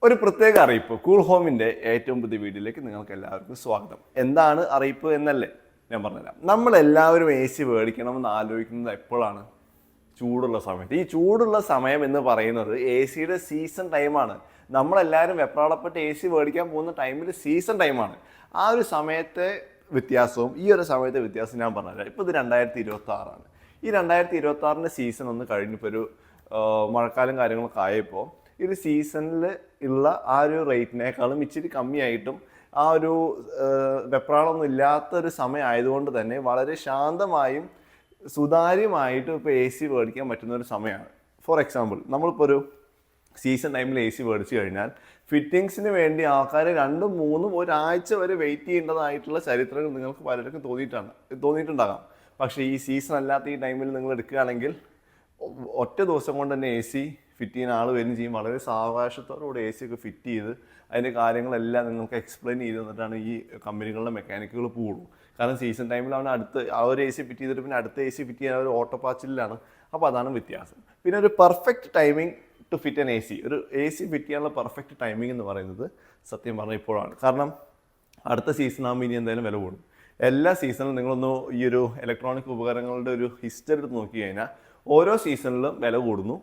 ഒരു പ്രത്യേക അറിയിപ്പ് കൂൾ ഹോമിൻ്റെ ഏറ്റവും പുതിയ വീഡിയോയിലേക്ക് നിങ്ങൾക്ക് എല്ലാവർക്കും സ്വാഗതം. എന്താണ് അറിയിപ്പ് എന്നല്ലേ ഞാൻ പറഞ്ഞുതരാം. നമ്മളെല്ലാവരും എ സി മേടിക്കണമെന്ന് ആലോചിക്കുന്നത് എപ്പോഴാണ്? ചൂടുള്ള സമയത്ത്. ഈ ചൂടുള്ള സമയം എന്ന് പറയുന്നത് എ സിയുടെ സീസൺ ടൈമാണ്. നമ്മളെല്ലാവരും വെപ്രാളപ്പെട്ട് എ സി മേടിക്കാൻ പോകുന്ന ടൈമിൽ സീസൺ ടൈമാണ്. ആ ഒരു സമയത്തെ വ്യത്യാസവും ഈ ഒരു സമയത്തെ വ്യത്യാസം ഞാൻ പറഞ്ഞുതരാം. ഇപ്പോൾ ഇത് 2026 ഈ 2026 സീസൺ ഒന്ന് കഴിഞ്ഞിപ്പോൾ ഒരു മഴക്കാലം കാര്യങ്ങളൊക്കെ ആയപ്പോൾ ഈ ഒരു സീസണിൽ ഉള്ള ആ ഒരു റേറ്റിനേക്കാളും ഇച്ചിരി കമ്മിയായിട്ടും ആ ഒരു വെപ്രാളമൊന്നും ഇല്ലാത്തൊരു സമയം ആയതുകൊണ്ട് തന്നെ വളരെ ശാന്തമായും സുതാര്യമായിട്ടും ഇപ്പോൾ എ സി മേടിക്കാൻ പറ്റുന്ന ഒരു സമയമാണ്. ഫോർ എക്സാമ്പിൾ, നമ്മളിപ്പോൾ ഒരു സീസൺ ടൈമിൽ എ സി മേടിച്ചു കഴിഞ്ഞാൽ ഫിറ്റിങ്സിന് വേണ്ടി ആൾക്കാർ 2-3 ഒരാഴ്ച വരെ വെയിറ്റ് ചെയ്യേണ്ടതായിട്ടുള്ള ചരിത്രങ്ങൾ നിങ്ങൾക്ക് പലർക്കും തോന്നിയിട്ടുണ്ടാകാം. പക്ഷേ ഈ സീസൺ അല്ലാത്ത ഈ ടൈമിൽ നിങ്ങൾ എടുക്കുകയാണെങ്കിൽ ഒറ്റ ദിവസം കൊണ്ട് തന്നെ എ സി ഫിറ്റ് ചെയ്യുന്ന ആൾ വരും ചെയ്യും. വളരെ സാവകാശത്തോടുകൂടി എ സി ഒക്കെ ഫിറ്റ് ചെയ്ത് അതിൻ്റെ കാര്യങ്ങളെല്ലാം നിങ്ങൾക്ക് എക്സ്പ്ലെയിൻ ചെയ്ത് തന്നിട്ടാണ് ഈ കമ്പനികളുടെ മെക്കാനിക്കുകൾ പോകുള്ളൂ. കാരണം സീസൺ ടൈമിൽ അവൻ ആ ഒരു എ സി ഫിറ്റ് ചെയ്തിട്ട് പിന്നെ അടുത്ത എ സി ഫിറ്റ് ചെയ്യാൻ ഒരു ഓട്ടോപ്പാച്ചിലാണ്. അപ്പോൾ അതാണ് വ്യത്യാസം. പിന്നെ ഒരു perfect timing to fit an A C, ഒരു എ സി ഫിറ്റ് ചെയ്യാനുള്ള പെർഫെക്റ്റ് ടൈമിംഗ് എന്ന് പറയുന്നത് സത്യം പറഞ്ഞാൽ ഇപ്പോഴാണ്. കാരണം അടുത്ത സീസൺ ആകുമ്പോൾ ഇനി എന്തായാലും വില കൂടും. എല്ലാ സീസണിലും നിങ്ങളൊന്ന് ഈ ഒരു ഇലക്ട്രോണിക് ഉപകരണങ്ങളുടെ ഒരു ഹിസ്റ്ററി എടുത്ത് നോക്കി കഴിഞ്ഞാൽ ഓരോ സീസണിലും വില കൂടുന്നു,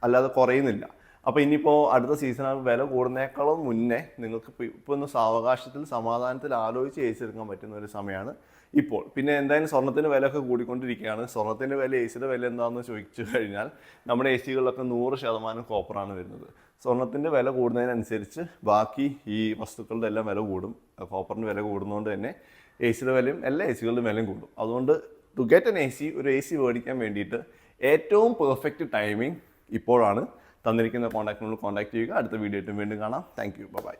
അല്ലാതെ കുറയുന്നില്ല. അപ്പോൾ ഇനിയിപ്പോൾ അടുത്ത സീസണിൽ വില കൂടുന്നേക്കാളും മുന്നേ നിങ്ങൾക്ക് ഇപ്പോൾ ഒന്ന് സാവകാശത്തിൽ സമാധാനത്തിൽ ആലോചിച്ച് എ സി എടുക്കാൻ പറ്റുന്ന ഒരു സമയമാണ് ഇപ്പോൾ. പിന്നെ എന്തായാലും സ്വർണ്ണത്തിൻ്റെ വിലയൊക്കെ കൂടിക്കൊണ്ടിരിക്കുകയാണ്. സ്വർണ്ണത്തിൻ്റെ വില എ സിയുടെ വില എന്താണെന്ന് ചോദിച്ചു കഴിഞ്ഞാൽ നമ്മുടെ എ സികളിലൊക്കെ 100% കോപ്പറാണ് വരുന്നത്. സ്വർണ്ണത്തിൻ്റെ വില കൂടുന്നതിനനുസരിച്ച് ബാക്കി ഈ വസ്തുക്കളുടെ എല്ലാം വില കൂടും. കോപ്പറിൻ്റെ വില കൂടുന്നതുകൊണ്ട് തന്നെ എ സിയുടെ വിലയും എല്ലാ എ സികളുടെ വിലയും കൂടും. അതുകൊണ്ട് to get an A C, ഒരു എ സി മേടിക്കാൻ വേണ്ടിയിട്ട് ഏറ്റവും പെർഫെക്റ്റ് ടൈമിംഗ് ഇപ്പോഴാണ്. തന്നിരിക്കുന്ന കോൺടാക്റ്റിനോട് കോൺടാക്ട് ചെയ്യുക. അടുത്ത വീഡിയോ ആയിട്ട് വീണ്ടും കാണാം. Thank you. ബൈ.